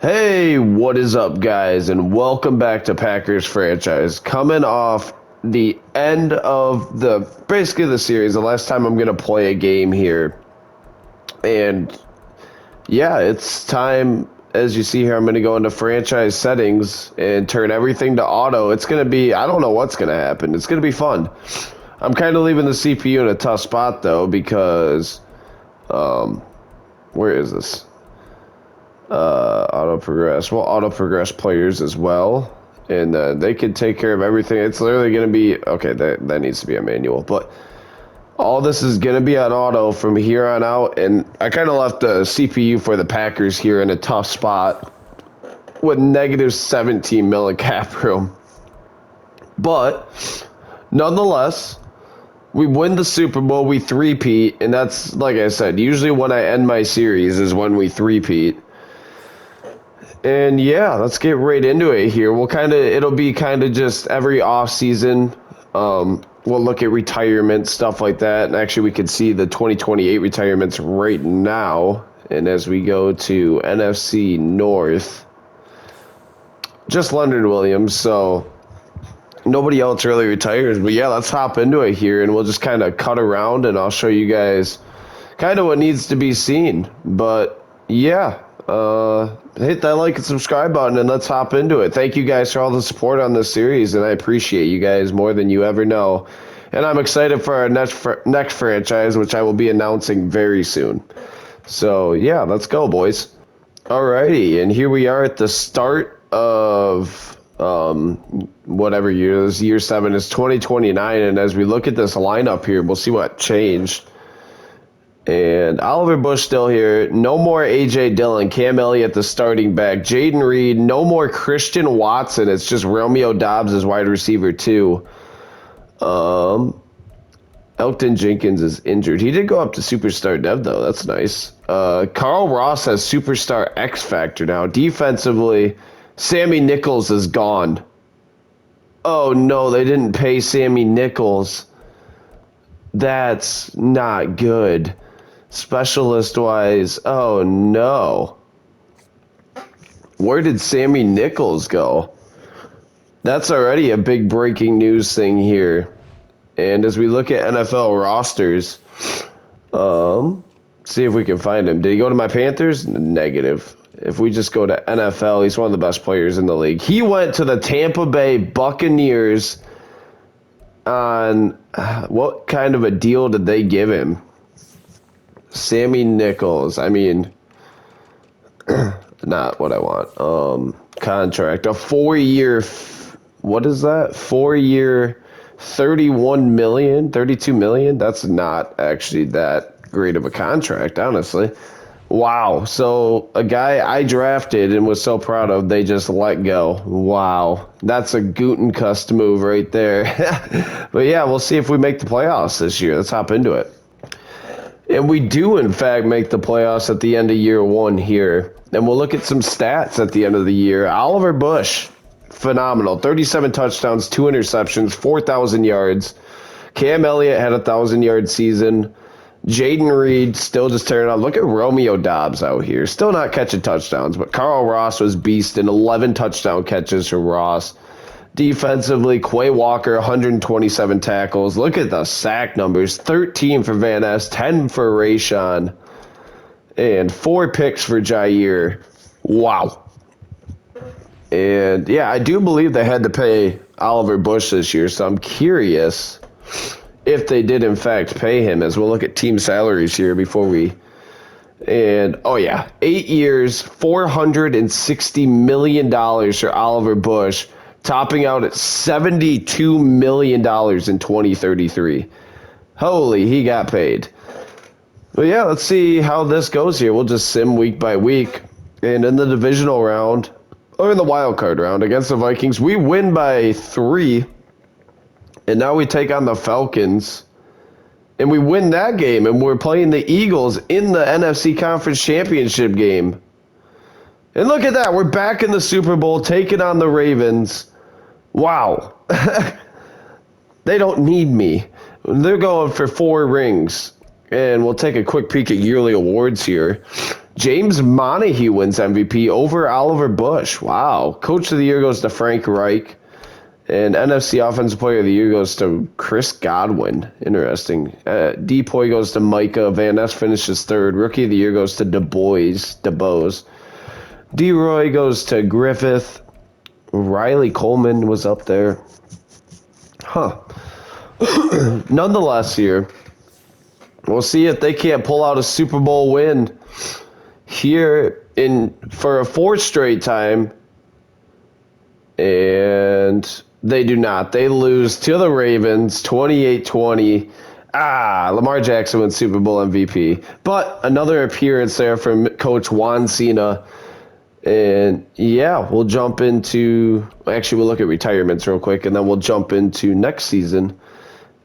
Hey, what is up, guys, and welcome back to Packers franchise. Coming off the end of basically the series, the last time I'm gonna play a game here, and yeah, it's time. As you see here, I'm gonna go into franchise settings and turn everything to auto. It's gonna be, I don't know what's gonna happen. It's gonna be fun. I'm kind of leaving the CPU in a tough spot though because, where is this? Auto progress. Well, auto progress players as well, and they can take care of everything. It's literally going to be okay. That needs to be a manual, but all this is going to be on auto from here on out. And I kind of left the CPU for the Packers here in a tough spot with negative 17 million cap room, but nonetheless. We win the Super Bowl, we three-peat, and that's, like I said, usually when I end my series is when we three-peat. And yeah, let's get right into it here. It'll be kind of just every off season. We'll look at retirement, stuff like that. And actually, we can see the 2028 retirements right now. And as we go to NFC North, just Leonard Williams. So nobody else really retires. But yeah, let's hop into it here and we'll just kind of cut around and I'll show you guys kind of what needs to be seen. But yeah. Hit that like and subscribe button and let's hop into it. Thank you guys for all the support on this series, and I appreciate you guys more than you ever know. And I'm excited for our next franchise, which I will be announcing very soon. So yeah, let's go, boys. Alrighty, and here we are at the start of whatever year this year 7 is 2029, and as we look at this lineup here, we'll see what changed. And Oliver Bush still here. No more A.J. Dillon. Cam Elliott, the starting back. Jaden Reed. No more Christian Watson. It's just Romeo Doubs as wide receiver, too. Elton Jenkins is injured. He did go up to Superstar Dev, though. That's nice. Carl Ross has Superstar X Factor now. Defensively, Sammy Nichols is gone. Oh, no, they didn't pay Sammy Nichols. That's not good. Specialist-wise, oh no. Where did Sammy Nichols go? That's already a big breaking news thing here. And as we look at NFL rosters, see if we can find him. Did he go to my Panthers? Negative. If we just go to NFL, he's one of the best players in the league. He went to the Tampa Bay Buccaneers on what kind of a deal did they give him? Sammy Nichols. I mean, not what I want. Contract. A 4-year, what is that? 4-year, 31 million, 32 million? That's not actually that great of a contract, honestly. Wow. So a guy I drafted and was so proud of, they just let go. Wow. That's a Gutenkust move right there. But yeah, we'll see if we make the playoffs this year. Let's hop into it. And we do, in fact, make the playoffs at the end of year 1 here. And we'll look at some stats at the end of the year. Oliver Bush, phenomenal. 37 touchdowns, 2 interceptions, 4,000 yards. Cam Elliott had a 1,000-yard season. Jaden Reed still just tearing up. Look at Romeo Doubs out here. Still not catching touchdowns, but Carl Ross was beasting. 11 touchdown catches from Ross. Defensively, Quay Walker, 127 tackles. Look at the sack numbers. 13 for Van Ness, 10 for Rayshon, and 4 picks for Jair. Wow. And, yeah, I do believe they had to pay Oliver Bush this year, so I'm curious if they did, in fact, pay him, as we'll look at team salaries here before we... And, oh, yeah, 8 years, $460 million for Oliver Bush, topping out at $72 million in 2033. Holy, he got paid. But yeah, let's see how this goes here. We'll just sim week by week. And in the divisional round, or in the wild card round against the Vikings, we win by 3. And now we take on the Falcons. And we win that game. And we're playing the Eagles in the NFC Conference Championship game. And look at that. We're back in the Super Bowl, taking on the Ravens. Wow. They don't need me. They're going for 4 rings. And we'll take a quick peek at yearly awards here. James Montague wins MVP over Oliver Bush. Wow. Coach of the Year goes to Frank Reich. And NFC Offensive Player of the Year goes to Chris Godwin. Interesting. Depoy goes to Micah. Van Ness finishes third. Rookie of the Year goes to DeBose. D-Roy goes to Griffith. Riley Coleman was up there. Huh. Nonetheless here, we'll see if they can't pull out a Super Bowl win here for a fourth straight time. And they do not. They lose to the Ravens 28-20. Lamar Jackson wins Super Bowl MVP. But another appearance there from Coach Juan Cena. And yeah, we'll jump into, actually we'll look at retirements real quick, and then we'll jump into next season.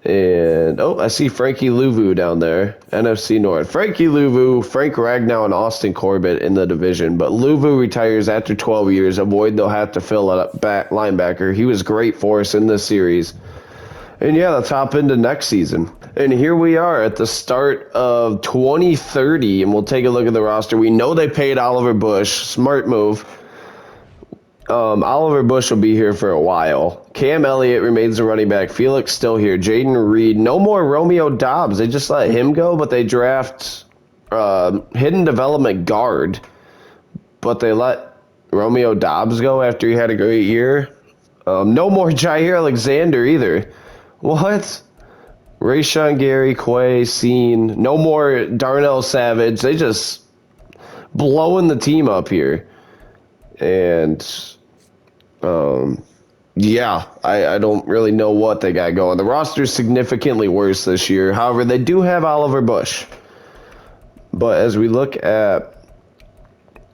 And I see Frankie Louvu down there, NFC North. Frankie Louvu, Frank Ragnow, and Austin Corbett in the division. But Louvu retires after 12 years. A void they'll have to fill at back linebacker. He was great for us in this series. And yeah, let's hop into next season. And here we are at the start of 2030, and we'll take a look at the roster. We know they paid Oliver Bush. Smart move. Oliver Bush will be here for a while. Cam Elliott remains the running back. Felix still here. Jaden Reed. No more Romeo Dobbs. They just let him go, but they draft hidden development guard. But they let Romeo Dobbs go after he had a great year. No more Jair Alexander either. What? Rayshon Gary, Quay, Scene. No more Darnell Savage. They just blowing the team up here. And yeah, I don't really know what they got going. The roster is significantly worse this year. However, they do have Oliver Bush. But as we look at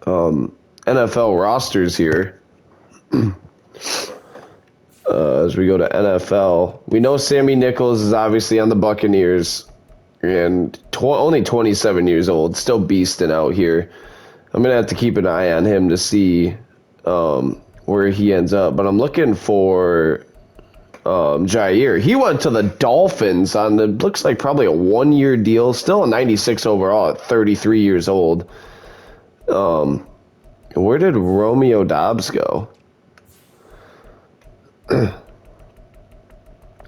NFL rosters here, as we go to NFL, we know Sammy Nichols is obviously on the Buccaneers and only 27 years old, still beasting out here. I'm going to have to keep an eye on him to see where he ends up. But I'm looking for Jair. He went to the Dolphins on the, looks like probably a 1-year deal. Still a 96 overall at 33 years old. Where did Romeo Dobbs go?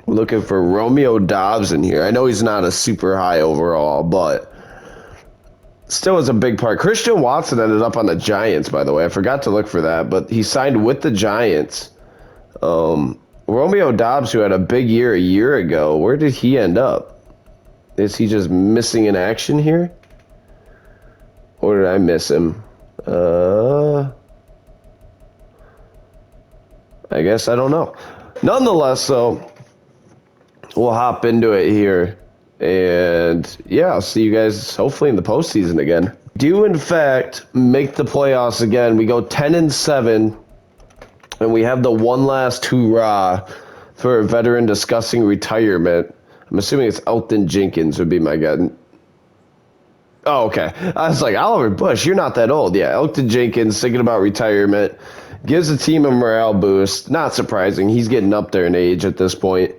Looking for Romeo Dobbs in here. I know he's not a super high overall, but still is a big part. Christian Watson ended up on the Giants, by the way. I forgot to look for that, but he signed with the Giants. Romeo Dobbs, who had a big year a year ago, where did he end up? Is he just missing in action here? Or did I miss him? I guess I don't know. Nonetheless, so we'll hop into it here. And yeah, I'll see you guys hopefully in the postseason again. Do in fact make the playoffs again. We go 10-7, and we have the one last hurrah for a veteran discussing retirement. I'm assuming it's Elton Jenkins would be my guy. Oh, okay. I was like, Oliver Bush, you're not that old. Yeah, Elton Jenkins thinking about retirement. Gives the team a morale boost. Not surprising. He's getting up there in age at this point.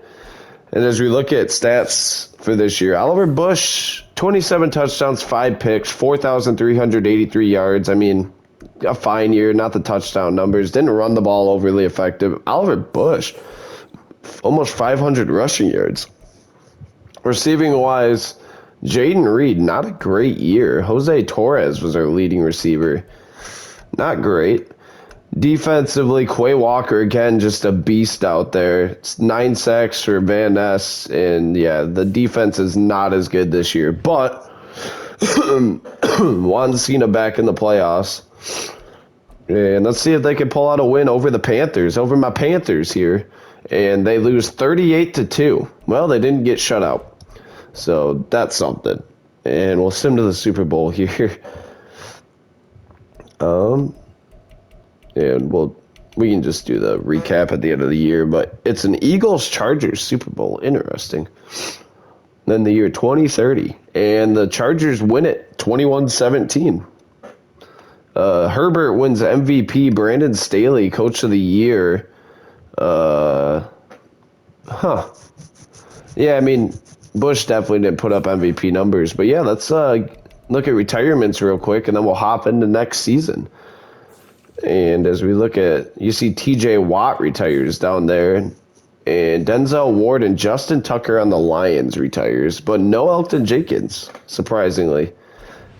And as we look at stats for this year, Oliver Bush, 27 touchdowns, 5 picks, 4,383 yards. I mean, a fine year, not the touchdown numbers. Didn't run the ball overly effective. Oliver Bush, almost 500 rushing yards. Receiving-wise, Jaden Reed, not a great year. Jose Torres was our leading receiver. Not great. Defensively, Quay Walker, again, just a beast out there. It's 9 sacks for Van Ness, and yeah, the defense is not as good this year. But Juan Cena back in the playoffs. And let's see if they can pull out a win over the Panthers, over my Panthers here. And they lose 38-2. Well, they didn't get shut out. So that's something. And we'll sim to the Super Bowl here. And we can just do the recap at the end of the year, but it's an Eagles-Chargers Super Bowl. Interesting. Then the year 2030, and the Chargers win it 21-17. Herbert wins MVP. Brandon Staley, Coach of the Year. Yeah, I mean, Bush definitely didn't put up MVP numbers, but yeah, let's look at retirements real quick, and then we'll hop into next season. And as we look at, you see T.J. Watt retires down there, and Denzel Ward and Justin Tucker on the Lions retires, but no Elgton Jenkins, surprisingly.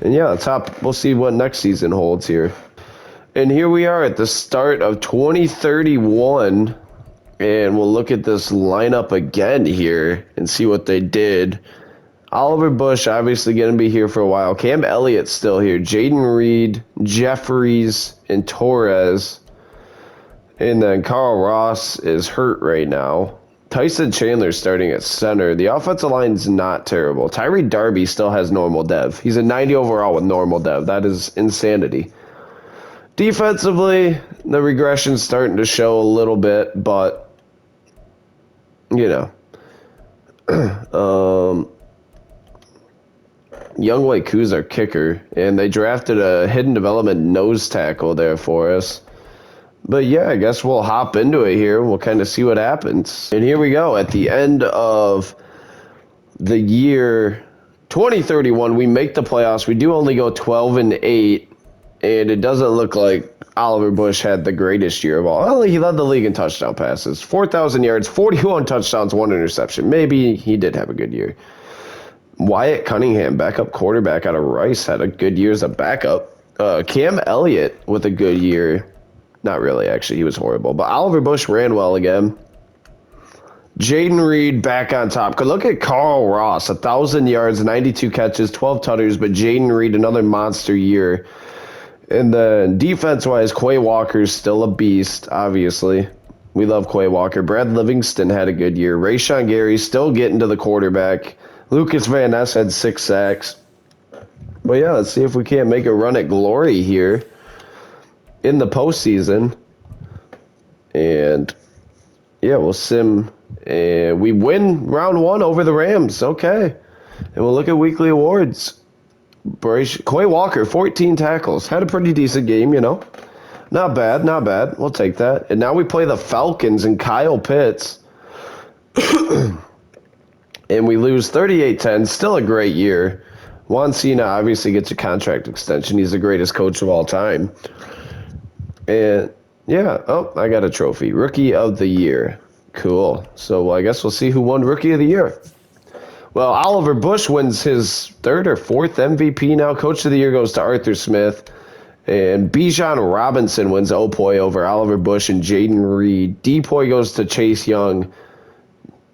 And yeah, we'll see what next season holds here. And here we are at the start of 2031, and we'll look at this lineup again here and see what they did. Oliver Bush obviously going to be here for a while. Cam Elliott's still here. Jaden Reed, Jeffries, and Torres. And then Carl Ross is hurt right now. Tyson Chandler's starting at center. The offensive line's not terrible. Tyree Darby still has normal dev. He's a 90 overall with normal dev. That is insanity. Defensively, the regression's starting to show a little bit, but, you know. Younghoe Koo's our kicker, and they drafted a hidden development nose tackle there for us. But yeah, I guess we'll hop into it here. We'll kind of see what happens. And here we go. At the end of the year 2031, we make the playoffs. We do only go 12-8, and it doesn't look like Oliver Bush had the greatest year of all. Well, he led the league in touchdown passes. 4,000 yards, 41 touchdowns, 1 interception. Maybe he did have a good year. Wyatt Cunningham, backup quarterback out of Rice, had a good year as a backup. Cam Elliott with a good year. Not really, actually. He was horrible. But Oliver Bush ran well again. Jaden Reed back on top. Look at Carl Ross. 1,000 yards, 92 catches, 12 tutters. But Jaden Reed, another monster year. And then defense-wise, Quay Walker's still a beast, obviously. We love Quay Walker. Brad Livingston had a good year. Rashawn Gary still getting to the quarterback. Lucas Van Ness had 6 sacks. But yeah, let's see if we can't make a run at glory here in the postseason. And yeah, we'll sim. And we win round 1 over the Rams. Okay. And we'll look at weekly awards. Quay Walker, 14 tackles. Had a pretty decent game, you know. Not bad, not bad. We'll take that. And now we play the Falcons and Kyle Pitts. And we lose 38-10. Still a great year. Juan Cena obviously gets a contract extension. He's the greatest coach of all time. And, yeah. Oh, I got a trophy. Rookie of the Year. Cool. So, I guess we'll see who won Rookie of the Year. Well, Oliver Bush wins his 3rd or 4th MVP now. Coach of the Year goes to Arthur Smith. And Bijan Robinson wins Opoy over Oliver Bush and Jaden Reed. Depoy goes to Chase Young.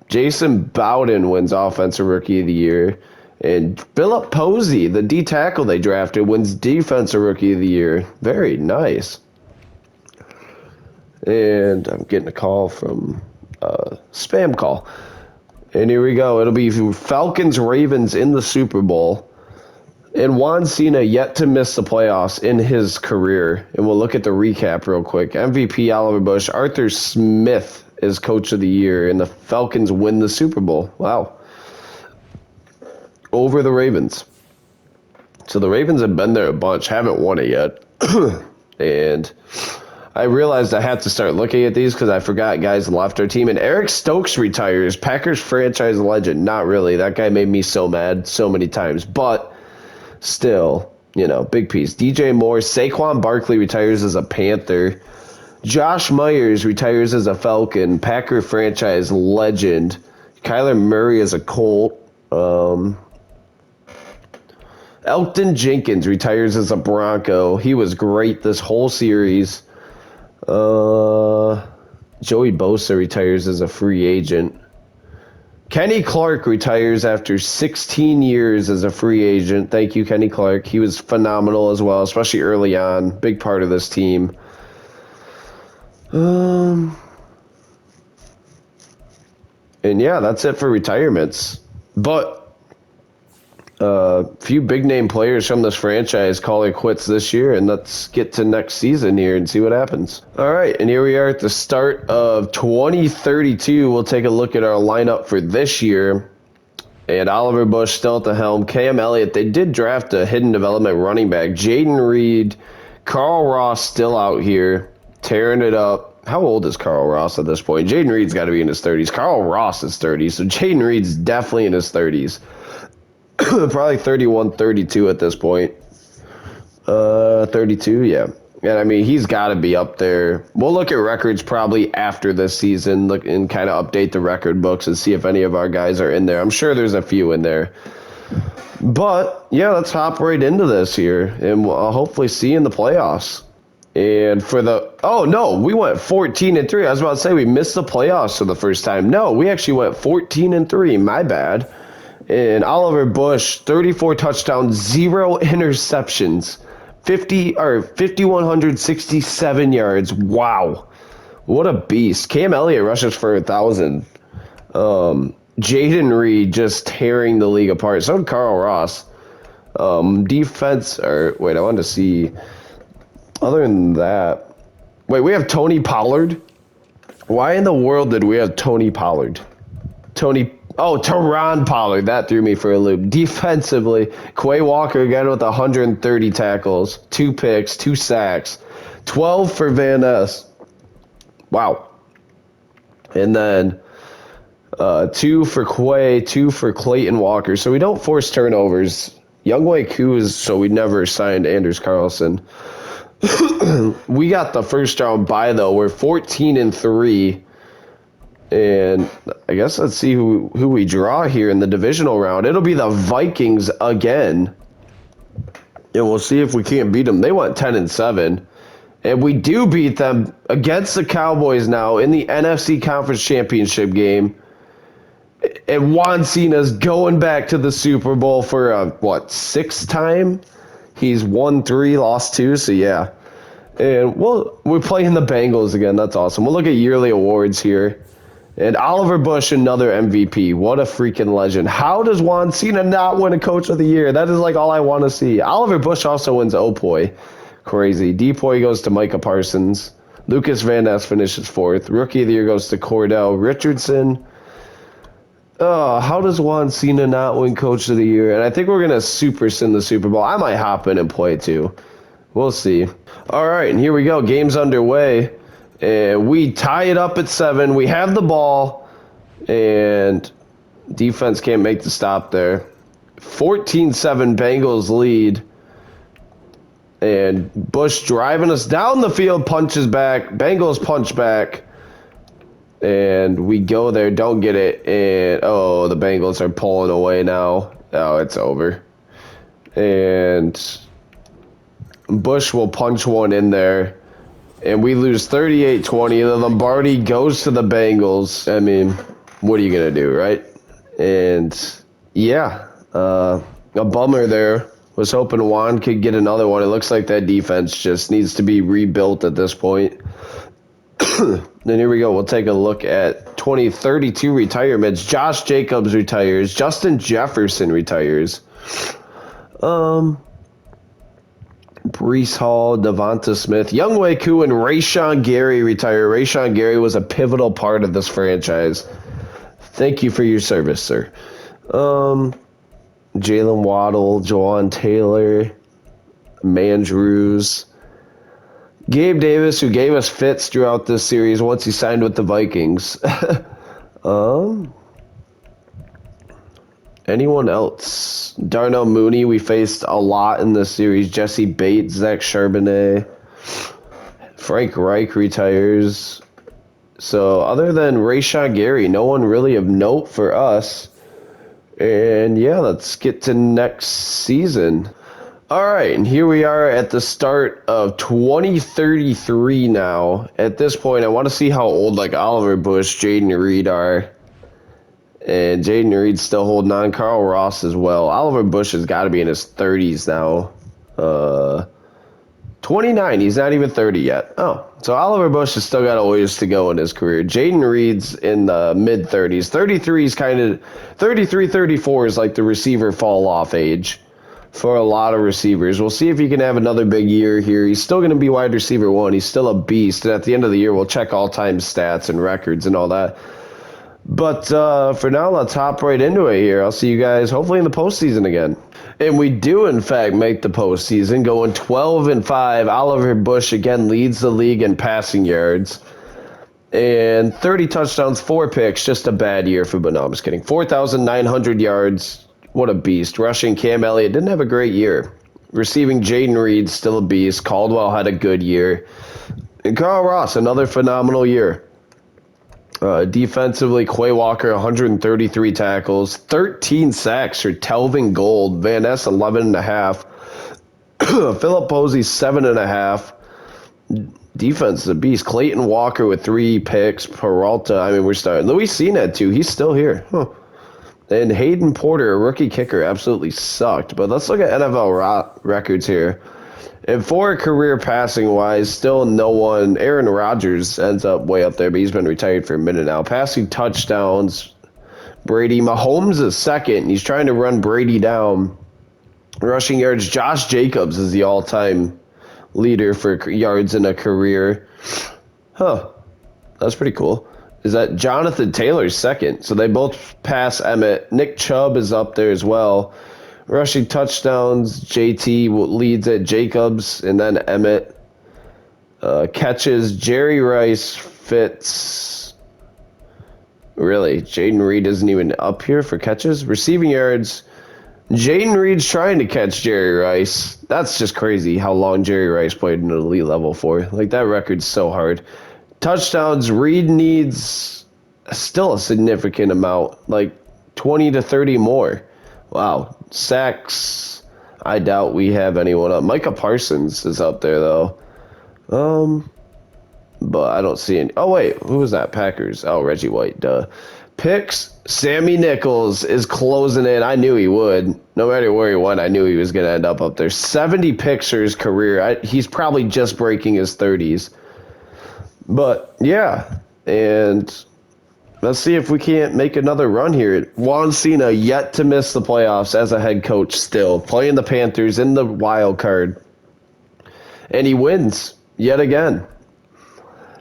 Jason Bowden wins Offensive Rookie of the Year. And Phillip Posey, the D tackle they drafted, wins Defensive Rookie of the Year. Very nice. And I'm getting a call from spam call. And here we go. It'll be Falcons-Ravens in the Super Bowl. And Juan Cena yet to miss the playoffs in his career. And we'll look at the recap real quick. MVP Oliver Bush. Arthur Smith is Coach of the Year. And the Falcons win the Super Bowl. Wow. Over the Ravens. So the Ravens have been there a bunch. Haven't won it yet. And I realized I had to start looking at these because I forgot guys left our team. And Eric Stokes retires. Packers franchise legend. Not really. That guy made me so mad so many times. But still, you know, big piece. DJ Moore. Saquon Barkley retires as a Panther. Josh Myers retires as a Falcon. Packer franchise legend. Kyler Murray as a Colt. Elgton Jenkins retires as a Bronco. He was great this whole series. Joey Bosa retires as a free agent. Kenny Clark retires after 16 years as a free agent. Thank you, Kenny Clark. He was phenomenal as well, especially early on. Big part of this team. And yeah, that's it for retirements. But few big name players from this franchise call it quits this year, and let's get to next season here and see what happens. All right, and here we are at the start of 2032. We'll take a look at our lineup for this year. And Oliver Bush still at the helm. Cam Elliott, they did draft a hidden development running back. Jaden Reed, Carl Ross still out here, tearing it up. How old is Carl Ross at this point? Jaden Reed's got to be in his 30s. Carl Ross is 30, so Jaden Reed's definitely in his 30s. Probably 31, 32 at this point. 32, yeah. And I mean, he's got to be up there. We'll look at records probably after this season, look and kind of update the record books and see if any of our guys are in there. I'm sure there's a few in there. But yeah, let's hop right into this here, and we'll hopefully see you in the playoffs. And for the we went 14-3. I was about to say we missed the playoffs for the first time. No, we actually went 14-3. My bad. And Oliver Bush, 34 touchdowns, 0 interceptions. 5,167 yards. Wow. What a beast. Cam Elliott rushes for 1,000. Jaden Reed just tearing the league apart. So did Carl Ross. Defense, I wanted to see. Other than that, we have Tony Pollard. Why in the world did we have Tony Pollard? Teron Pollard. That threw me for a loop. Defensively, Quay Walker again with 130 tackles, 2 picks, 2 sacks, 12 for Van Ness. Wow. And then 2 for Quay, 2 for Clayton Walker. So we don't force turnovers. Younghoe Koo is so we never signed Anders Carlson. We got the first round bye though. We're 14-3. And I guess let's see who we draw here in the divisional round. It'll be the Vikings again. And we'll see if we can't beat them. They went 10-7. And we do beat them against the Cowboys now in the NFC Conference Championship game. And Juan Cena's going back to the Super Bowl for a, 6th time? He's won 3, lost 2, so yeah. And we're playing the Bengals again. That's awesome. We'll look at yearly awards here. And Oliver Bush, another MVP. What a freaking legend. How does Juan Cena not win a Coach of the Year? That is like all I want to see. Oliver Bush also wins Opoy. Crazy. Depoy goes to Micah Parsons. Lucas Van Ness finishes 4th. Rookie of the Year goes to Cordell Richardson. How does Juan Cena not win Coach of the Year? And I think we're going to super sin the Super Bowl. I might hop in and play too. We'll see. All right, and here we go. Game's underway. And we tie it up at 7. We have the ball. And defense can't make the stop there. 14-7 Bengals lead. And Bush driving us down the field, punches back. Bengals punch back. And we go there, don't get it. And, the Bengals are pulling away now. Oh, it's over. And Bush will punch one in there. And we lose 38-20. The Lombardi goes to the Bengals. I mean, what are you going to do, right? And, yeah, a bummer there. Was hoping Juan could get another one. It looks like that defense just needs to be rebuilt at this point. Then here we go. We'll take a look at 2032 retirements. Josh Jacobs retires. Justin Jefferson retires. Brees Hall, Devonta Smith, Younghoe Koo, and Rashawn Gary retire. Rashawn Gary was a pivotal part of this franchise. Thank you for your service, sir. Jalen Waddle, Jawan Taylor, Mandrews. Gabe Davis, who gave us fits throughout this series once he signed with the Vikings. Anyone else? Darnell Mooney, we faced a lot in this series. Jesse Bates, Zach Charbonnet. Frank Reich retires. So other than Rashawn Gary, no one really of note for us. And yeah, let's get to next season. All right, and here we are at the start of 2033 now. At this point, I want to see how old like Oliver Bush, Jaden Reed are. And Jaden Reed's still holding on. Carl Ross as well. Oliver Bush has got to be in his 30s now. 29. He's not even 30 yet. Oh, so Oliver Bush has still got a ways to go in his career. Jaden Reed's in the mid-30s. 33 is kind of... 33, 34 is like the receiver fall-off age for a lot of receivers. We'll see if he can have another big year here. He's still going to be wide receiver 1. He's still a beast. And at the end of the year, we'll check all-time stats and records and all that. But for now, let's hop right into it here. I'll see you guys hopefully in the postseason again. And we do, in fact, make the postseason, going 12-5. Oliver Bush again leads the league in passing yards. And 30 touchdowns, 4 picks. Just a bad year for, but no, I'm just kidding. 4,900 yards, What a beast. Rushing, Cam Elliott didn't have a great year. Receiving, Jaden Reed, still a beast. Caldwell had a good year. And Carl Ross, another phenomenal year. Defensively, Quay Walker, 133 tackles, 13 sacks for Telvin Gold, Van Ness, 11.5, Philip Posey, 7.5. Defense is a beast. Clayton Walker with 3 picks. Peralta, I mean, we're starting. Luis Cena had 2. He's still here. Huh. And Hayden Porter, a rookie kicker, absolutely sucked. But let's look at NFL records here. And for career passing-wise, still no one. Aaron Rodgers ends up way up there, but he's been retired for a minute now. Passing touchdowns, Brady. Mahomes is second. He's trying to run Brady down. Rushing yards, Josh Jacobs is the all-time leader for yards in a career. Huh. That's pretty cool. Is that Jonathan Taylor's second? So they both pass Emmett. Nick Chubb is up there as well. Rushing touchdowns, JT leads at Jacobs, and then Emmett. Catches, Jerry Rice, Fitz. Really, Jaden Reed isn't even up here for catches. Receiving yards, Jaden Reed's trying to catch Jerry Rice. That's just crazy how long Jerry Rice played in an elite level for. Like, that record's so hard. Touchdowns, Reed needs still a significant amount, like 20 to 30 more. Wow. Sacks, I doubt we have anyone up. Micah Parsons is up there, though. But I don't see any. Oh, wait. Who was that? Packers. Oh, Reggie White. Duh. Picks, Sammy Nichols is closing in. I knew he would. No matter where he went, I knew he was going to end up there. 70 picks for his career. He's probably just breaking his 30s. But, yeah. And let's see if we can't make another run here. Juan Cena yet to miss the playoffs as a head coach still. Playing the Panthers in the wild card. And he wins yet again.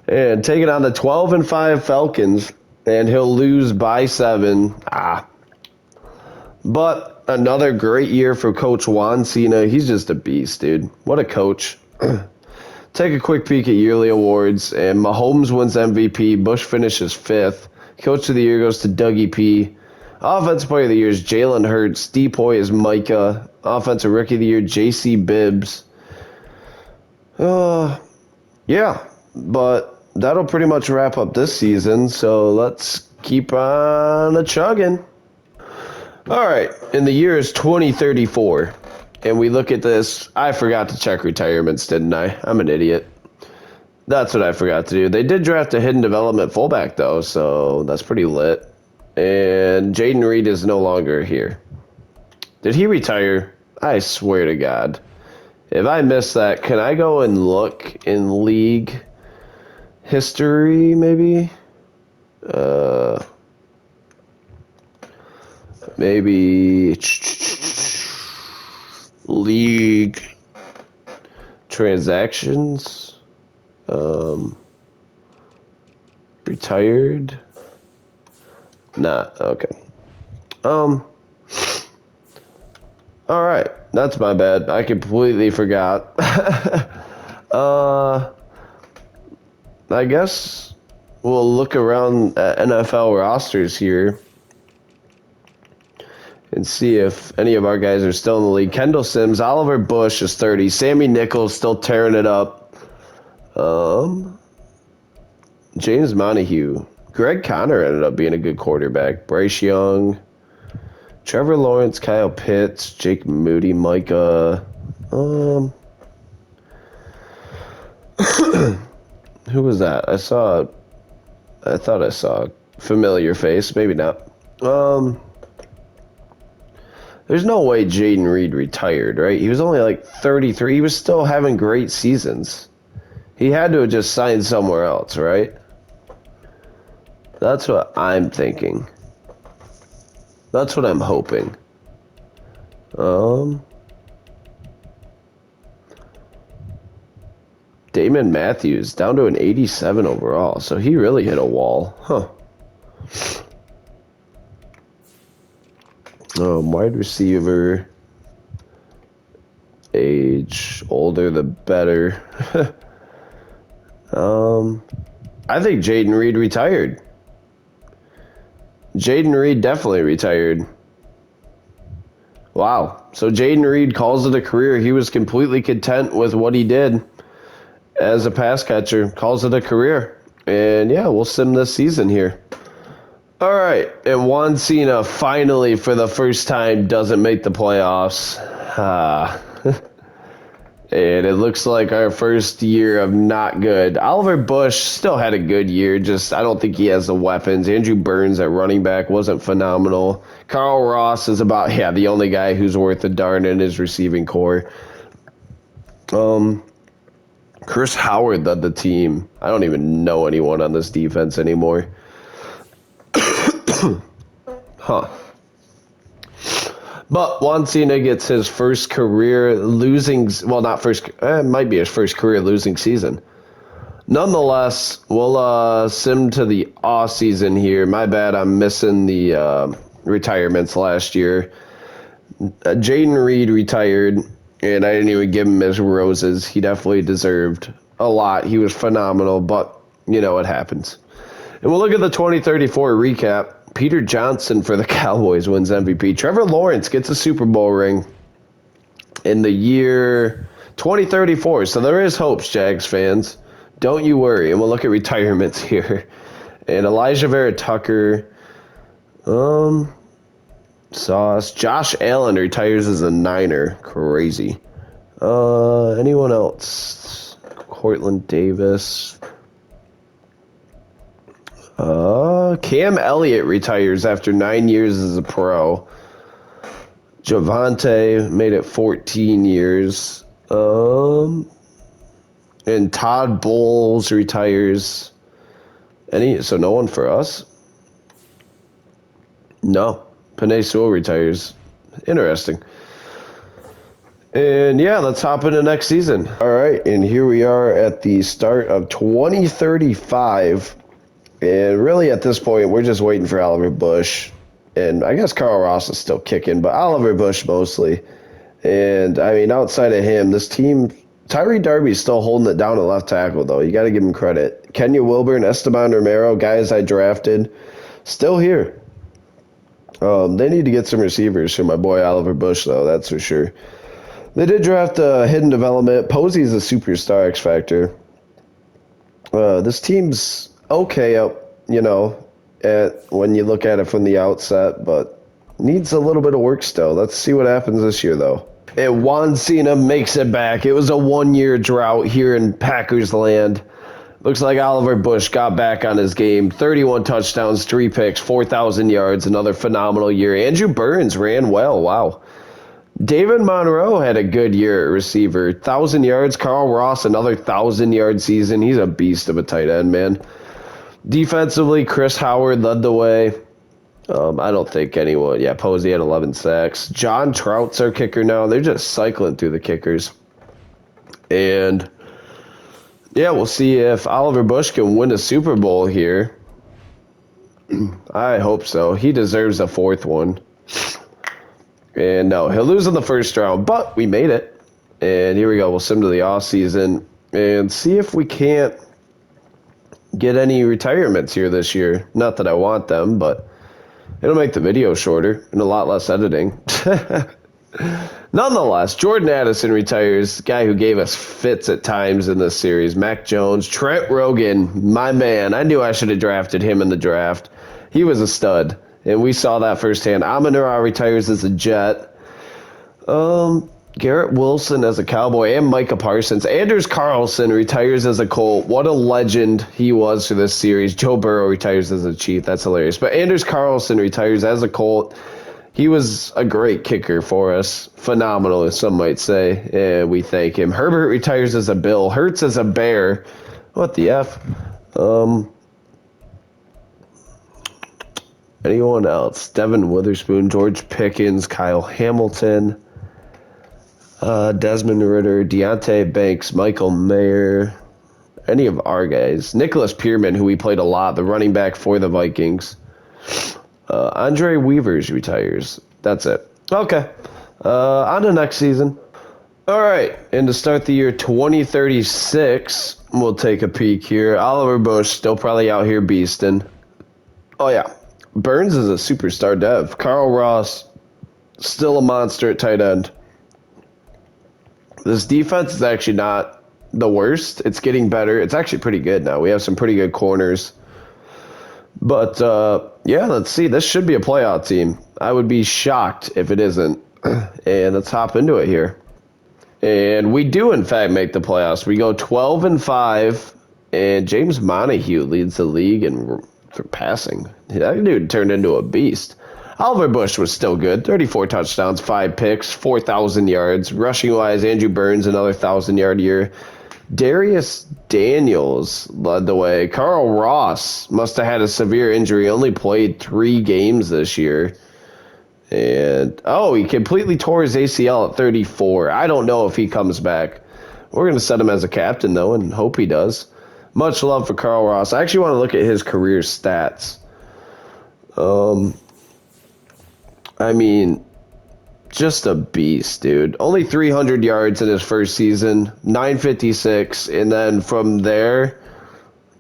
And taking on the 12-5 Falcons. And he'll lose by 7. But another great year for Coach Juan Cena. He's just a beast, dude. What a coach. Take a quick peek at yearly awards. And Mahomes wins MVP. Bush finishes 5th. Coach of the Year goes to Dougie P. Offensive Player of the Year is Jalen Hurts. Depoy is Micah. Offensive Rookie of the Year, J.C. Bibbs. Yeah, but that'll pretty much wrap up this season, so let's keep on a-chugging. All right, and the year is 2034, and we look at this. I forgot to check retirements, didn't I? I'm an idiot. That's what I forgot to do. They did draft a hidden development fullback, though, so that's pretty lit. And Jaden Reed is no longer here. Did he retire? I swear to God. If I missed that, can I go and look in league history, maybe? Maybe league transactions. Retired. Nah, okay. All right, that's my bad. I completely forgot. I guess we'll look around at NFL rosters here and see if any of our guys are still in the league. Kendall Sims, Oliver Bush is 30. Sammy Nichols still tearing it up. James Montague. Greg Conner ended up being a good quarterback. Bryce Young. Trevor Lawrence, Kyle Pitts, Jake Moody, Micah. Who was that? I thought I saw a familiar face. Maybe not. There's no way Jaden Reed retired, right? He was only like 33. He was still having great seasons. He had to have just signed somewhere else, right? That's what I'm thinking. That's what I'm hoping. Damon Matthews down to an 87 overall, so he really hit a wall, huh? Wide receiver, age, older the better. I think Jaden Reed retired. Jaden Reed definitely retired. Wow. So Jaden Reed calls it a career. He was completely content with what he did as a pass catcher. Calls it a career. And yeah, we'll sim this season here. All right. And Juan Cena finally, for the first time, doesn't make the playoffs. And it looks like our first year of not good. Oliver Bush still had a good year, just I don't think he has the weapons. Andrew Burns at running back wasn't phenomenal. Carl Ross is about, the only guy who's worth a darn in his receiving core. Chris Howard led the team. I don't even know anyone on this defense anymore. Huh. But Juan Cena gets his first career losing, well, not first, it might be his first career losing season. Nonetheless, we'll sim to the off season here. My bad, I'm missing the retirements last year. Jaden Reed retired, and I didn't even give him his roses. He definitely deserved a lot. He was phenomenal, but, it happens. And we'll look at the 2034 recap. Peter Johnson for the Cowboys wins MVP. Trevor Lawrence gets a Super Bowl ring in the year 2034. So there is hopes, Jags fans. Don't you worry. And we'll look at retirements here. And Elijah Vera Tucker. Sauce. Josh Allen retires as a Niner. Crazy. Anyone else? Cortland Davis. Cam Elliott retires after 9 years as a pro. Javante made it 14 years. And Todd Bowles retires. So no one for us? No. Penei Sewell retires. Interesting. And yeah, let's hop into next season. All right, and here we are at the start of 2035. And really at this point, we're just waiting for Oliver Bush. And I guess Carl Ross is still kicking, but Oliver Bush mostly. And, I mean, outside of him, this team, Tyree Darby's still holding it down at left tackle, though. You got to give him credit. Kenya Wilburn, Esteban Romero, guys I drafted, still here. They need to get some receivers for my boy Oliver Bush, though, that's for sure. They did draft a hidden development. Posey's a superstar X Factor. This team's okay when you look at it from the outset, but needs a little bit of work still. Let's see what happens this year, though. And Juan Cena makes it back. It was a 1-year drought here in Packers land. Looks like Oliver Bush got back on his game. 31 touchdowns, 3 picks, 4,000 yards, another phenomenal year. Andrew Burns ran well. Wow. David Monroe had a good year at receiver. 1,000 yards. Carl Ross, another 1,000-yard season. He's a beast of a tight end, man. Defensively, Chris Howard led the way. I don't think anyone. Yeah, Posey had 11 sacks. John Trout's our kicker now. They're just cycling through the kickers. And, yeah, we'll see if Oliver Bush can win a Super Bowl here. I hope so. He deserves a 4th one. And no, he'll lose in the first round, but we made it. And here we go. We'll sim to the offseason and see if we can't get any retirements here this year. Not that I want them, but it'll make the video shorter and a lot less editing. Nonetheless, Jordan Addison retires, the guy who gave us fits at times in this series. Mac Jones, Trent Rogan, my man. I knew I should have drafted him in the draft. He was a stud, and we saw that firsthand. Amon-Ra retires as a Jet. Garrett Wilson as a Cowboy, and Micah Parsons. Anders Carlson retires as a Colt. What a legend he was for this series. Joe Burrow retires as a Chief. That's hilarious. But Anders Carlson retires as a Colt. He was a great kicker for us. Phenomenal, as some might say. And we thank him. Herbert retires as a Bill. Hurts as a Bear. What the F? Anyone else? Devin Witherspoon, George Pickens, Kyle Hamilton. Desmond Ritter, Deontay Banks, Michael Mayer, any of our guys. Nicholas Pearman, who we played a lot, the running back for the Vikings. Andre Weavers retires. That's it. Okay. On to next season. All right. And to start the year 2036, we'll take a peek here. Oliver Bush, still probably out here beasting. Oh, yeah. Burns is a superstar dev. Carl Ross, Still a monster at tight end. This defense is actually not the worst. It's getting better. It's actually pretty good now. We have some pretty good corners. But, yeah, let's see. This should be a playoff team. I would be shocked if it isn't. And let's hop into it here. And we do, in fact, make the playoffs. We go 12-5, and James Montague leads the league for passing. That dude turned into a beast. Oliver Bush was still good. 34 touchdowns, 5 picks, 4,000 yards. Rushing-wise, Andrew Burns, another 1,000-yard year. Darius Daniels led the way. Carl Ross must have had a severe injury. Only played 3 games this year. And, he completely tore his ACL at 34. I don't know if he comes back. We're going to set him as a captain, though, and hope he does. Much love for Carl Ross. I actually want to look at his career stats. I mean, just a beast, dude. Only 300 yards in his first season, 956, and then from there,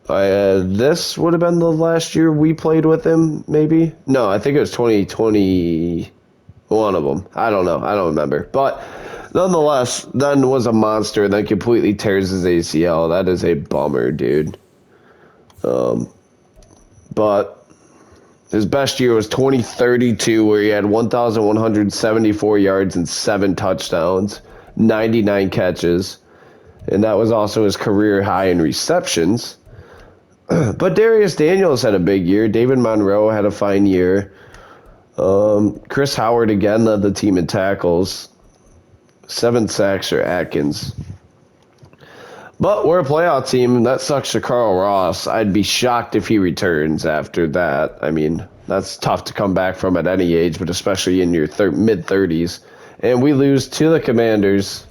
this would have been the last year we played with him, maybe? No, I think it was 2020, one of them. I don't know. I don't remember. But nonetheless, then was a monster, then completely tears his ACL. That is a bummer, dude. But his best year was 2032, where he had 1,174 yards and 7 touchdowns, 99 catches. And that was also his career high in receptions. But Darius Daniels had a big year. David Monroe had a fine year. Chris Howard again led the team in tackles. 7 sacks for Atkins. But we're a playoff team, and that sucks for Carl Ross. I'd be shocked if he returns after that. I mean, that's tough to come back from at any age, but especially in your mid-30s. And we lose to the Commanders.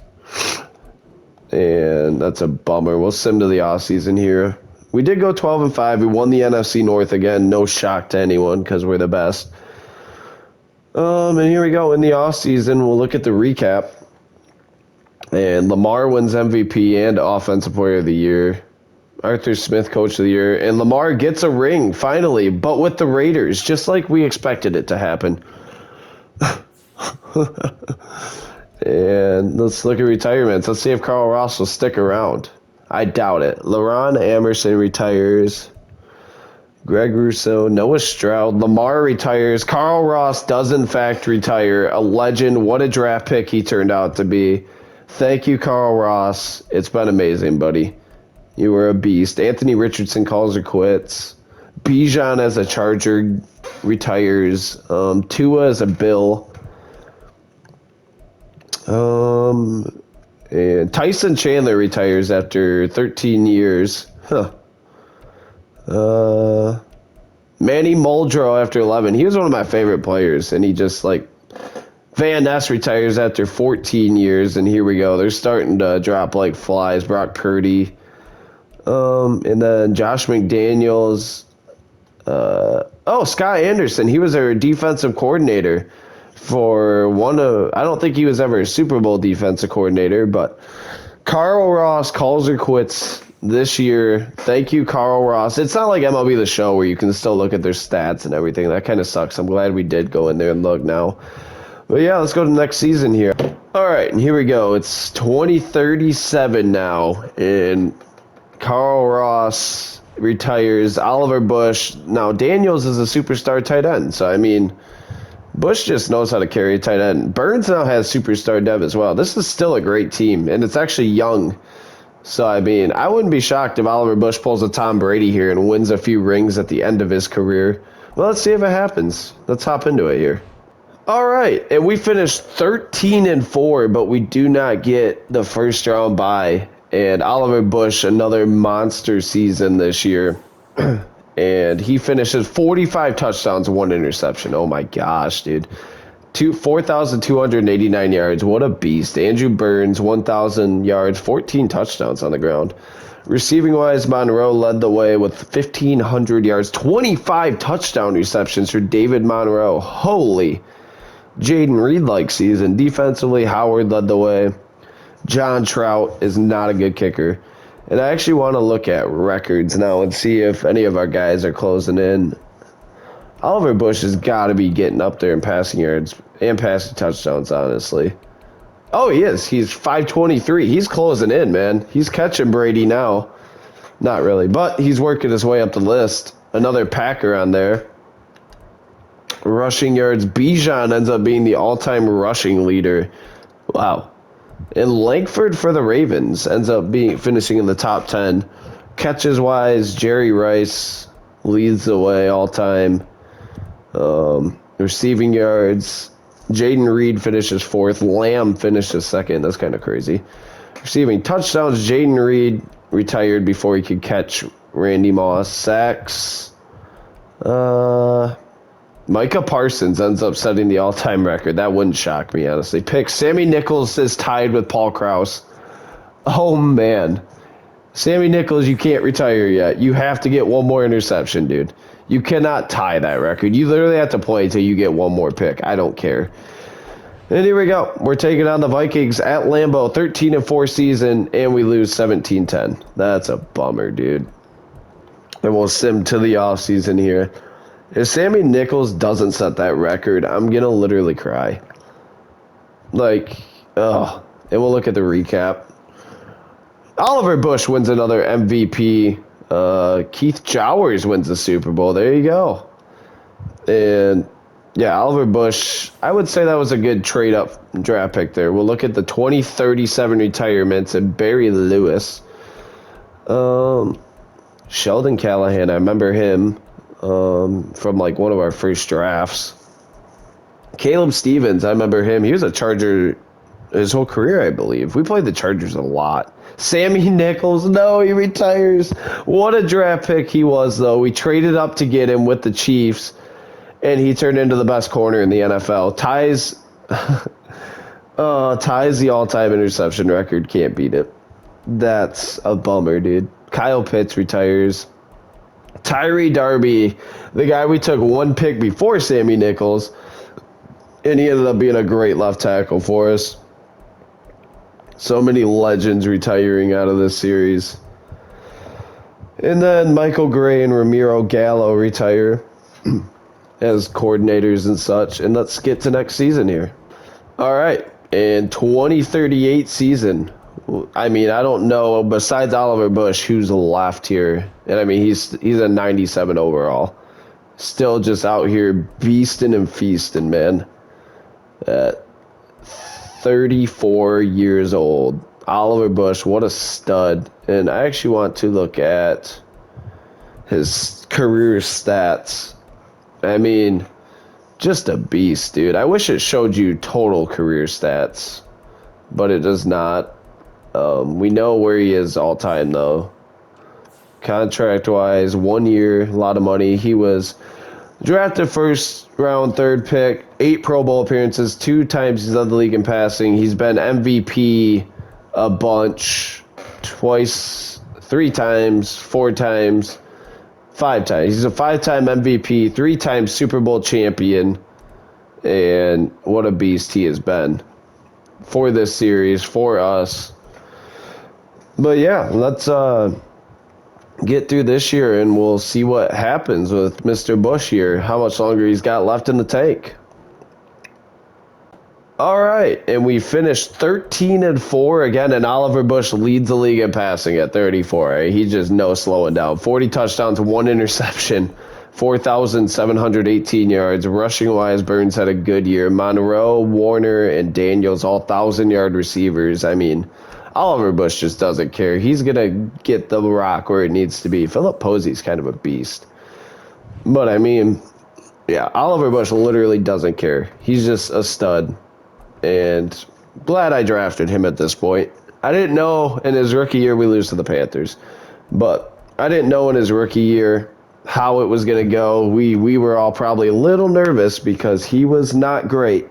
And that's a bummer. We'll sim to the offseason here. We did go 12-5. We won the NFC North again. No shock to anyone because we're the best. And here we go. In the offseason, we'll look at the recap. And Lamar wins MVP and Offensive Player of the Year. Arthur Smith, Coach of the Year. And Lamar gets a ring, finally, but with the Raiders, just like we expected it to happen. And let's look at retirements. Let's see if Carl Ross will stick around. I doubt it. LaRon Amerson retires. Greg Rousseau, Noah Stroud, Lamar retires. Carl Ross does, in fact, retire. A legend. What a draft pick he turned out to be. Thank you, Carl Ross. It's been amazing, buddy. You were a beast. Anthony Richardson calls it quits. Bijan as a Charger retires. Tua as a Bill. And Tyson Chandler retires after 13 years. Manny Muldrow after 11. He was one of my favorite players, and he just, Van Ness retires after 14 years, and here we go. They're starting to drop like flies. Brock Purdy. And then Josh McDaniels. Scott Anderson. He was our defensive coordinator for I don't think he was ever a Super Bowl defensive coordinator, but Carl Ross calls or quits this year. Thank you, Carl Ross. It's not like MLB The Show where you can still look at their stats and everything. That kind of sucks. I'm glad we did go in there and look now. But yeah, let's go to the next season here. All right, and here we go. It's 2037 now, and Carl Ross retires. Oliver Bush. Now, Daniels is a superstar tight end, so, I mean, Bush just knows how to carry a tight end. Burns now has superstar depth as well. This is still a great team, and it's actually young. So, I mean, I wouldn't be shocked if Oliver Bush pulls a Tom Brady here and wins a few rings at the end of his career. Well, let's see if it happens. Let's hop into it here. All right, and we finished 13-4, but we do not get the first round bye. And Oliver Bush, another monster season this year. And he finishes 45 touchdowns and 1 interception. Oh, my gosh, dude. 4,289 yards. What a beast. Andrew Burns, 1,000 yards, 14 touchdowns on the ground. Receiving-wise, Monroe led the way with 1,500 yards, 25 touchdown receptions for David Monroe. Holy Jaden Reed-like season. Defensively, Howard led the way. John Trout is not a good kicker. And I actually want to look at records now and see if any of our guys are closing in. Oliver Bush has got to be getting up there in passing yards. And passing touchdowns, honestly. Oh, he is. He's 523. He's closing in, man. He's catching Brady now. Not really, but he's working his way up the list. Another Packer on there. Rushing yards. Bijan ends up being the all-time rushing leader. Wow. And Langford for the Ravens ends up finishing in the top 10. Catches-wise, Jerry Rice leads the way all-time. Receiving yards, Jaden Reed finishes 4th. Lamb finishes 2nd. That's kind of crazy. Receiving touchdowns, Jaden Reed retired before he could catch Randy Moss. Sacks, Micah Parsons ends up setting the all-time record. That wouldn't shock me, honestly. Picks, Sammy Nichols is tied with Paul Krause. Oh, man. Sammy Nichols, you can't retire yet. You have to get one more interception, dude. You cannot tie that record. You literally have to play until you get one more pick. I don't care. And here we go. We're taking on the Vikings at Lambeau, 13-4 season, and we lose 17-10. That's a bummer, dude. And we'll sim to the offseason here. If Sammy Nichols doesn't set that record, I'm going to literally cry. Like, ugh. And we'll look at the recap. Oliver Bush wins another MVP. Keith Jowers wins the Super Bowl. There you go. And, yeah, Oliver Bush, I would say that was a good trade-up draft pick there. We'll look at the 2037 retirements and Barry Lewis. Sheldon Callahan, I remember him from, like, one of our first drafts. Caleb Stevens, I remember him. He was a Charger his whole career, I believe. We played the Chargers a lot. Sammy Nichols, no, he retires. What a draft pick he was, though. We traded up to get him with the Chiefs, and he turned into the best corner in the NFL. Ties the all-time interception record. Can't beat it. That's a bummer, dude. Kyle Pitts retires. Tyree Darby, the guy we took one pick before Sammy Nichols, and he ended up being a great left tackle for us. So many legends retiring out of this series. And then Michael Gray and Ramiro Gallo retire as coordinators and such. And let's get to next season here. All right. And 2038 season. I mean, I don't know, besides Oliver Bush, who's left here. And I mean, he's a 97 overall. Still just out here beasting and feasting, man. 34 years old. Oliver Bush, what a stud. And I actually want to look at his career stats. I mean, just a beast, dude. I wish it showed you total career stats, but it does not. We know where he is all time, though. Contract-wise, 1 year, a lot of money. He was drafted first round, third pick, 8 Pro Bowl appearances, 2 times he's led the league in passing. He's been MVP a bunch, twice, 3 times, 4 times, 5 times. He's a 5-time MVP, 3 times Super Bowl champion, and what a beast he has been for this series, for us. But yeah, let's get through this year, and we'll see what happens with Mr. Bush here, how much longer he's got left in the tank. All right, and we finished 13-4 again, and Oliver Bush leads the league in passing at 34. Right? He just no slowing down. 40 touchdowns, 1 interception, 4,718 yards. Rushing-wise, Burns had a good year. Monroe, Warner, and Daniels, all 1,000-yard receivers. I mean, Oliver Bush just doesn't care. He's going to get the rock where it needs to be. Philip Posey's kind of a beast. But, I mean, yeah, Oliver Bush literally doesn't care. He's just a stud. And glad I drafted him at this point. I didn't know in his rookie year we lose to the Panthers. But I didn't know in his rookie year how it was going to go. We were all probably a little nervous because he was not great.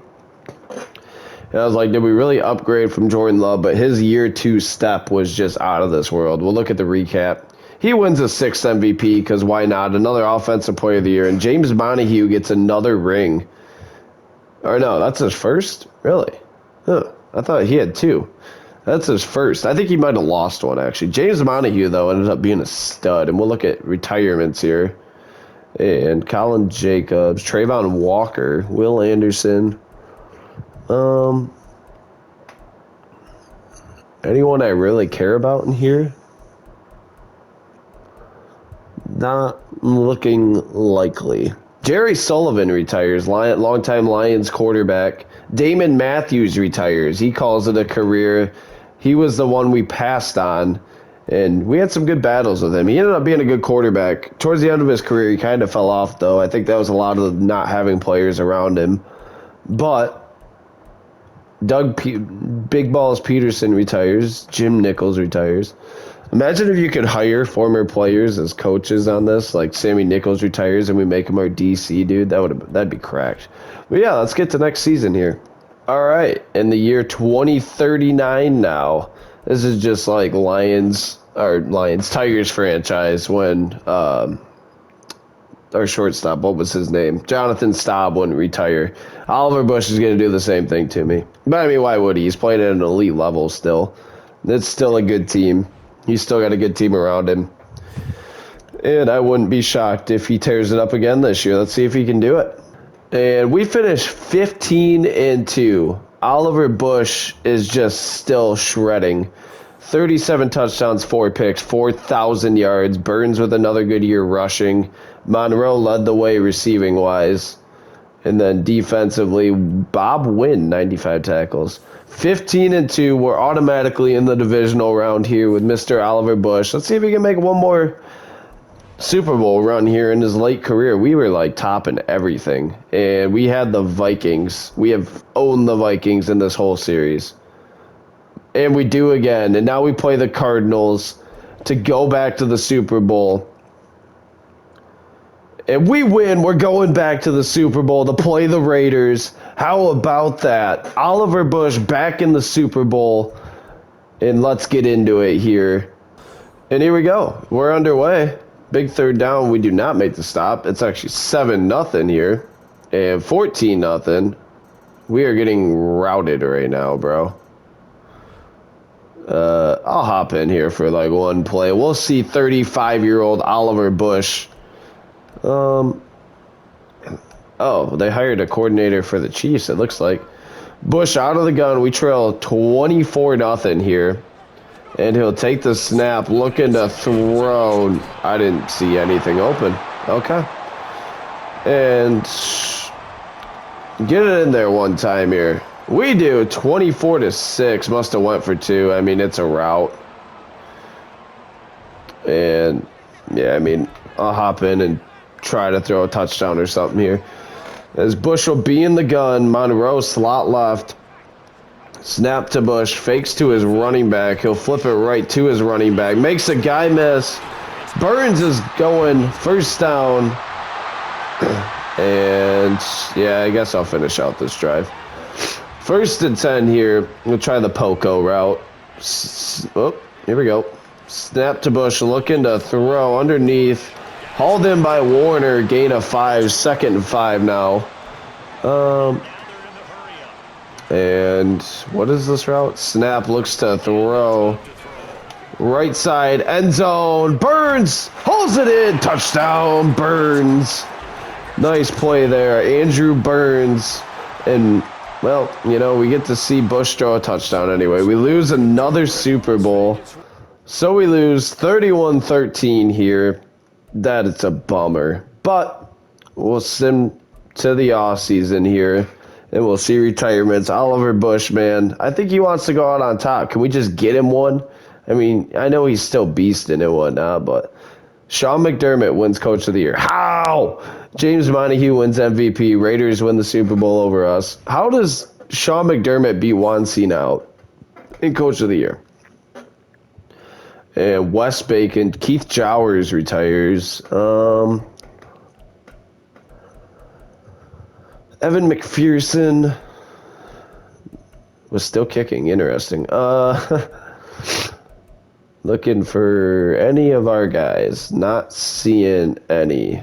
And I was like, did we really upgrade from Jordan Love? But his year 2 step was just out of this world. We'll look at the recap. He wins a 6th MVP because why not? Another offensive player of the year. And James Montague gets another ring. Or no, that's his first? Really? Huh. I thought he had 2. That's his first. I think he might have lost one, actually. James Montague, though, ended up being a stud. And we'll look at retirements here. And Colin Jacobs, Trayvon Walker, Will Anderson, Anyone I really care about in here? Not looking likely. Jerry Sullivan retires, longtime Lions quarterback. Damon Matthews retires. He calls it a career. He was the one we passed on, and we had some good battles with him. He ended up being a good quarterback. Towards the end of his career, he kind of fell off, though. I think that was a lot of not having players around him. But Big Balls Peterson retires. Jim Nichols retires. Imagine if you could hire former players as coaches on this, like Sammy Nichols retires and we make him our DC dude. That'd be cracked. But yeah, let's get to next season here. All right, in the year 2039 now. This is just like Tigers franchise when our shortstop, what was his name? Jonathan Staub wouldn't retire. Oliver Bush is going to do the same thing to me. But I mean, why would he? He's playing at an elite level still. It's still a good team. He's still got a good team around him. And I wouldn't be shocked if he tears it up again this year. Let's see if he can do it. And we finished 15-2. Oliver Bush is just still shredding. 37 touchdowns, 4 picks, 4,000 yards. Burns with another good year rushing. Monroe led the way receiving-wise. And then defensively, Bob Wynn, 95 tackles. 15-2, we're automatically in the divisional round here with Mr. Oliver Bush. Let's see if he can make one more Super Bowl run here in his late career. We were like topping everything. And we had the Vikings. We have owned the Vikings in this whole series. And we do again. And now we play the Cardinals to go back to the Super Bowl. And we win. We're going back to the Super Bowl to play the Raiders. How about that? Oliver Bush back in the Super Bowl. And let's get into it here. And here we go. We're underway. Big third down. We do not make the stop. It's actually 7-0 here. And 14-0. We are getting routed right now, bro. I'll hop in here for like one play. We'll see 35-year-old Oliver Bush. Oh, they hired a coordinator for the Chiefs, it looks like. Bush out of the gun. We trail 24-0 here. And he'll take the snap, looking to throw. I didn't see anything open. Okay. And get it in there one time here. We do. 24-6. Must have went for 2. I mean, it's a route. And, yeah, I mean, I'll hop in and try to throw a touchdown or something here. As Bush will be in the gun. Monroe slot left. Snap to Bush. Fakes to his running back. He'll flip it right to his running back. Makes a guy miss. Burns is going first down. And, yeah, I guess I'll finish out this drive. 1st and 10 here. We'll try the Poco route. Oh, here we go. Snap to Bush. Looking to throw underneath. Hauled in by Warner. Gain of 5. 2nd and 5 now. And what is this route? Snap looks to throw. Right side. End zone. Burns. Holds it in. Touchdown. Burns. Nice play there. Andrew Burns. And, well, you know, we get to see Bush throw a touchdown anyway. We lose another Super Bowl. So we lose 31-13 here. That is a bummer. But we'll sim to the offseason here. And we'll see retirements. Oliver Bush, man. I think he wants to go out on top. Can we just get him one? I mean, I know he's still beasting and whatnot, but Sean McDermott wins Coach of the Year. How? James Montague wins MVP. Raiders win the Super Bowl over us. How does Sean McDermott beat Weinstein out in Coach of the Year? And Wes Bacon. Keith Jowers retires. Evan McPherson was still kicking. Interesting. Looking for any of our guys. Not seeing any.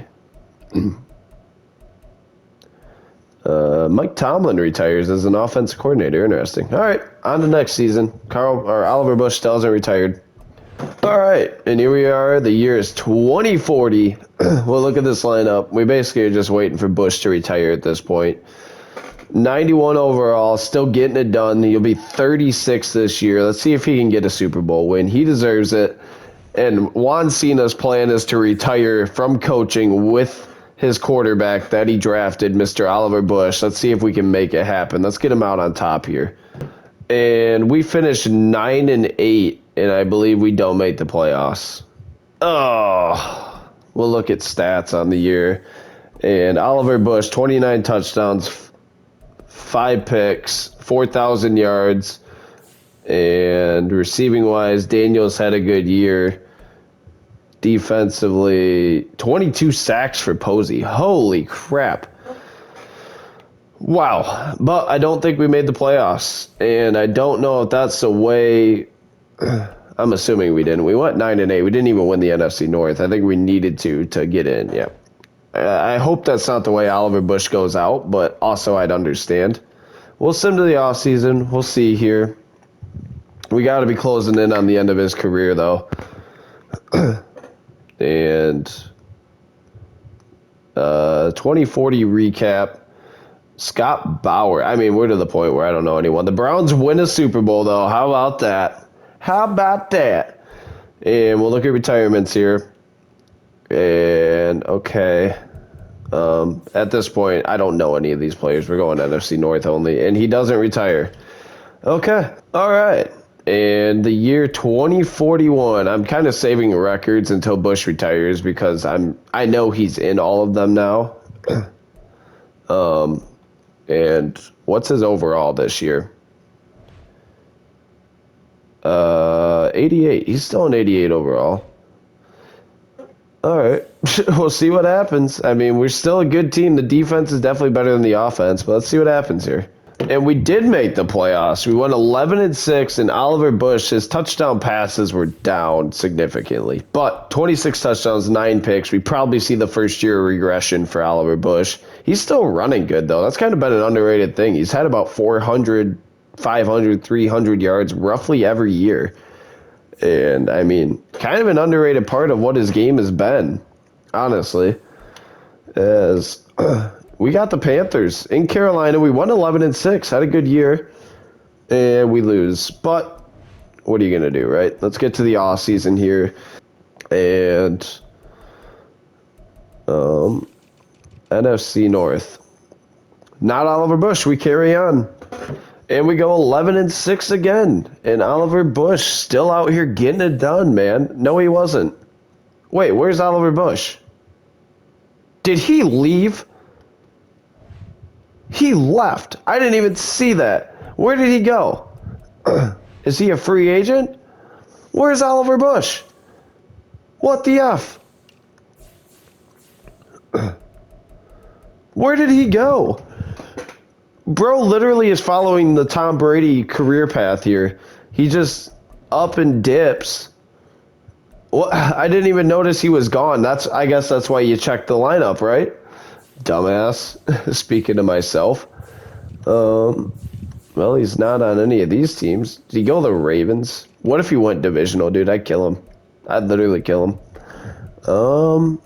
Mike Tomlin retires as an offensive coordinator. Interesting. All right, on to next season. Oliver Bush still hasn't retired. All right, and here we are. The year is 2040. Well, look at this lineup. We basically are just waiting for Bush to retire at this point. 91 overall, still getting it done. He'll be 36 this year. Let's see if he can get a Super Bowl win. He deserves it. And Juan Cena's plan is to retire from coaching with his quarterback that he drafted, Mr. Oliver Bush. Let's see if we can make it happen. Let's get him out on top here. And we finished 9-8, and I believe we don't make the playoffs. Oh, we'll look at stats on the year. And Oliver Bush, 29 touchdowns, 5 picks, 4,000 yards. And receiving-wise, Daniels had a good year. Defensively, 22 sacks for Posey. Holy crap. Wow. But I don't think we made the playoffs. And I don't know if that's the way... I'm assuming we didn't. We went 9-8. We didn't even win the NFC North. I think we needed to get in, yeah. I hope that's not the way Oliver Bush goes out, but also I'd understand. We'll send him to the offseason. We'll see here. We got to be closing in on the end of his career, though. And 2040 recap. Scott Bauer. I mean, we're to the point where I don't know anyone. The Browns win a Super Bowl, though. How about that? How about that? And we'll look at retirements here. And, okay. At this point, I don't know any of these players. We're going NFC North only. And he doesn't retire. Okay. All right. And the year 2041, I'm kind of saving records until Bush retires because I know he's in all of them now. And what's his overall this year? 88. He's still an 88 overall. All right. We'll see what happens. I mean, we're still a good team. The defense is definitely better than the offense, but let's see what happens here. And we did make the playoffs. We went 11-6, and Oliver Bush, his touchdown passes were down significantly. But 26 touchdowns, 9 picks. We probably see the first year regression for Oliver Bush. He's still running good, though. That's kind of been an underrated thing. He's had about 400, 500, 300 yards roughly every year. And, I mean, kind of an underrated part of what his game has been, honestly, as... We got the Panthers in Carolina. We won 11-6, had a good year, and we lose. But what are you going to do, right? Let's get to the off season here. And NFC North. Not Oliver Bush. We carry on. And we go 11-6 again. And Oliver Bush still out here getting it done, man. No, he wasn't. Wait, where's Oliver Bush? Did he leave? He left. I didn't even see that. Where did he go? Is he a free agent? Where's Oliver Bush? What the F? Where did he go? Bro literally is following the Tom Brady career path here. He just up and dips. Well, I didn't even notice he was gone. I guess that's why you check the lineup, right? Dumbass. Speaking to myself. Well, he's not on any of these teams. Did he go to the Ravens? What if he went divisional, dude? I'd kill him. I'd literally kill him.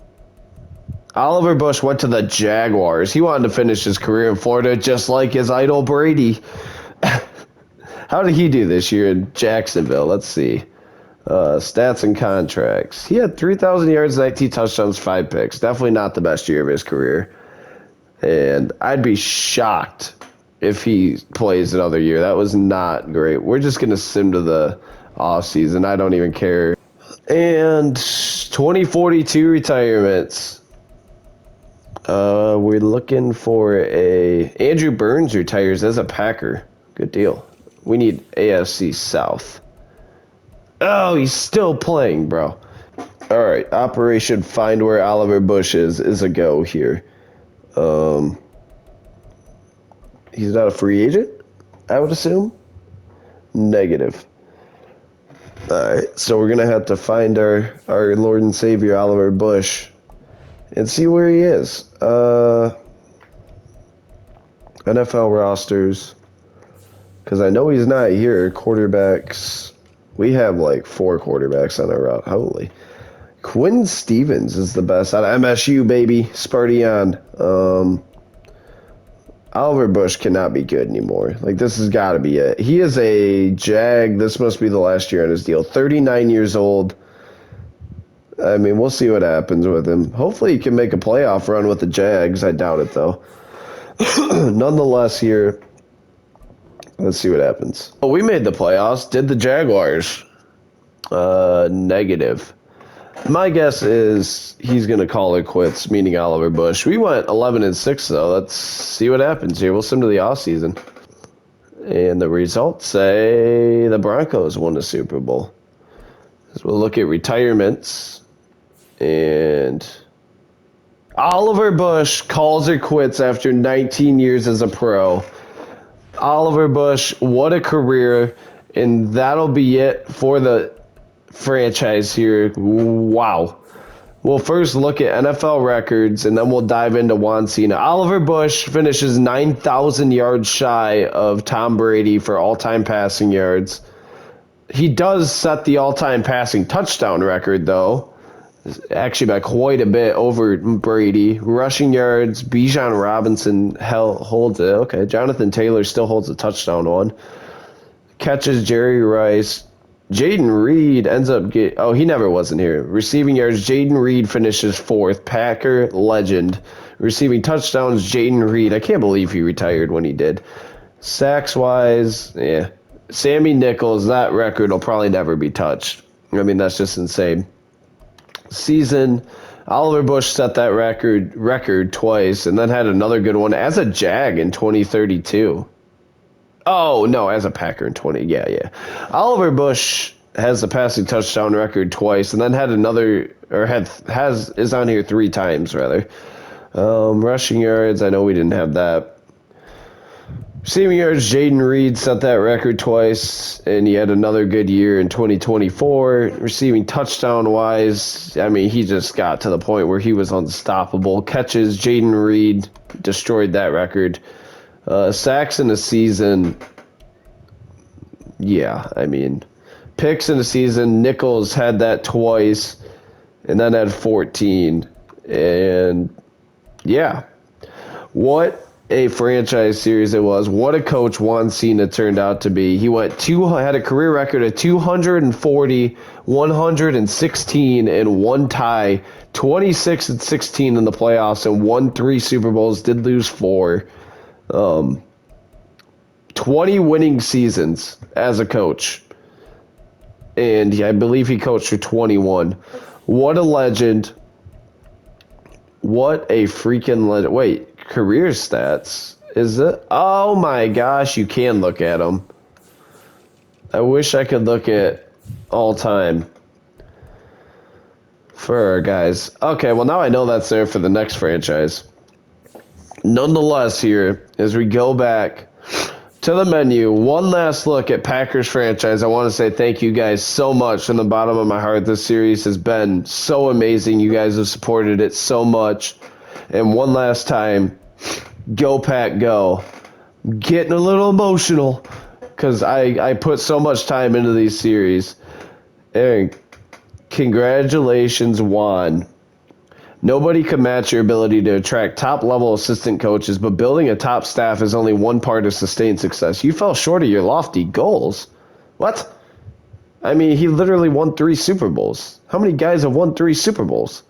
Oliver Bush went to the Jaguars. He wanted to finish his career in Florida just like his idol Brady. How did he do this year in Jacksonville? Let's see. Stats and contracts. He had 3,000 yards, 19 touchdowns, 5 picks. Definitely not the best year of his career. And I'd be shocked if he plays another year. That was not great. We're just going to sim to the offseason. I don't even care. And 2042 retirements. We're looking for Andrew Burns retires as a Packer. Good deal. We need AFC South. Oh, he's still playing, bro. All right, Operation Find Where Oliver Bush is a go here. He's not a free agent, I would assume. Negative. All right, so we're going to have to find our Lord and Savior, Oliver Bush, and see where he is. NFL rosters, because I know he's not here. Quarterbacks, we have like 4 quarterbacks on our route. Holy. Quinn Stevens is the best out of MSU, baby. Sparty on. Oliver Bush cannot be good anymore. Like, this has got to be it. He is a Jag. This must be the last year on his deal. 39 years old. I mean, we'll see what happens with him. Hopefully he can make a playoff run with the Jags. I doubt it, though. Nonetheless, here, let's see what happens. Oh, we made the playoffs. Did the Jaguars? Negative. My guess is he's going to call it quits, meaning Oliver Bush. We went 11-6, though. Let's see what happens here. We'll send to the offseason. And the results say the Broncos won the Super Bowl. So we'll look at retirements. And Oliver Bush calls it quits after 19 years as a pro. Oliver Bush, what a career. And that'll be it for the franchise here. Wow. We'll first look at NFL records, and then we'll dive into Juan Cena. Oliver Bush finishes 9,000 yards shy of Tom Brady for all-time passing yards. He does set the all-time passing touchdown record, though. Actually, by quite a bit over Brady. Rushing yards, Bijan Robinson holds it. Okay, Jonathan Taylor still holds the touchdown one. Catches, Jerry Rice. Jaden Reed ends up he never wasn't here. Receiving yards, Jaden Reed finishes 4th. Packer legend. Receiving touchdowns, Jaden Reed. I can't believe he retired when he did. Sacks-wise, yeah. Sammy Nichols, that record will probably never be touched. I mean, that's just insane. Season, Oliver Bush set that record twice and then had another good one as a Jag in 2032. Oh, no, as a Packer in 20. Yeah. Oliver Bush has the passing touchdown record twice and then had another, or is on here 3 times, rather. Rushing yards, I know we didn't have that. Receiving yards, Jaden Reed set that record twice, and he had another good year in 2024. Receiving touchdown-wise, I mean, he just got to the point where he was unstoppable. Catches, Jaden Reed destroyed that record. Sacks in a season, yeah, I mean, picks in a season, Nichols had that twice, and then had 14. And, yeah, what a franchise series it was. What a coach Juan Cena turned out to be. He had a career record of 240, 116, and 1 tie, 26-16 in the playoffs, and won 3 Super Bowls, did lose 4. 20 winning seasons as a coach. And I believe he coached for 21. What a legend. What a freaking legend. Wait, career stats. Is it? Oh my gosh, you can look at them. I wish I could look at all time for our guys. Okay, well now I know that's there for the next franchise. Nonetheless, here, as we go back to the menu, one last look at Packers franchise. I want to say thank you guys so much from the bottom of my heart. This series has been so amazing. You guys have supported it so much. And one last time, go Pack go. Getting a little emotional because I put so much time into these series. And congratulations, Juan. Nobody can match your ability to attract top-level assistant coaches, but building a top staff is only one part of sustained success. You fell short of your lofty goals. What? I mean, he literally won 3 Super Bowls. How many guys have won 3 Super Bowls?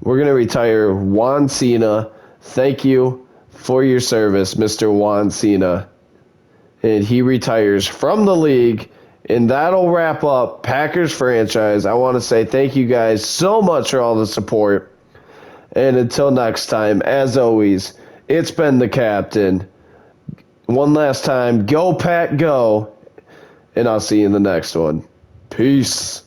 We're going to retire Juan Cena. Thank you for your service, Mr. Juan Cena. And he retires from the league. And that'll wrap up Packers franchise. I want to say thank you guys so much for all the support. And until next time, as always, it's been the captain. One last time, go Pack go. And I'll see you in the next one. Peace.